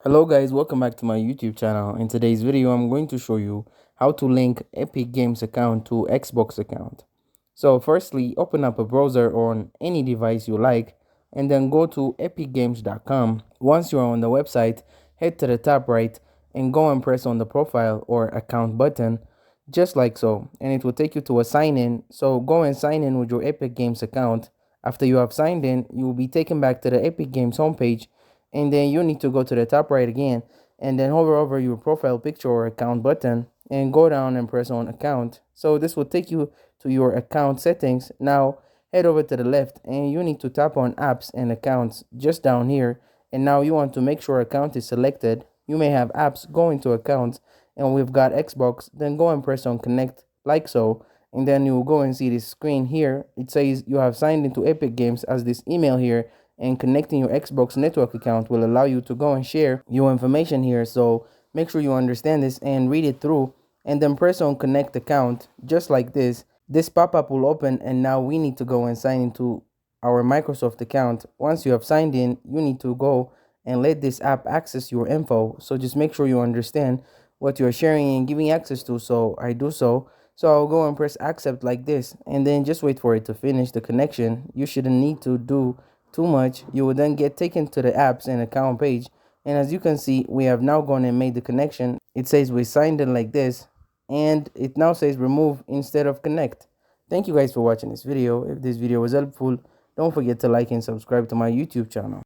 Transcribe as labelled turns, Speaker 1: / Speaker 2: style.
Speaker 1: Hello guys, welcome back to my YouTube channel. In today's video, I'm going to show you how to link Epic Games account to Xbox account. So firstly, open up a browser on any device you like and then go to epicgames.com. Once you're on the website, head to the top right and go and press on the profile or account button just like so, and it will take you to a sign in. So go and sign in with your Epic Games account. After you have signed in, you will be taken back to the Epic Games homepage, and then you need to go to the top right again and then hover over your profile picture or account button and go down and press on account. So this will take you to your account settings. Now head over to the left and you need to tap on apps and accounts just down here, and now you want to make sure account is selected. You may have apps, go into accounts, and we've got Xbox. Then go and press on connect like so, and then you will go and see this screen here. It says you have signed into Epic Games as this email here, and connecting your Xbox network account will allow you to go and share your information here. So make sure you understand this and read it through, and then press on connect account just like this. This pop-up will open, and now we need to go and sign into our Microsoft account. Once you have signed in, you need to go and let this app access your info. So just make sure you understand what you're sharing and giving access to. So I do so. So I'll go and press accept like this, and then just wait for it to finish the connection. You shouldn't need to do too much. You will then get taken to the apps and account page. And as you can see, we have now gone and made the connection. It says we signed in like this, and it now says remove instead of connect. Thank you guys for watching this video. If this video was helpful, don't forget to like and subscribe to my YouTube channel.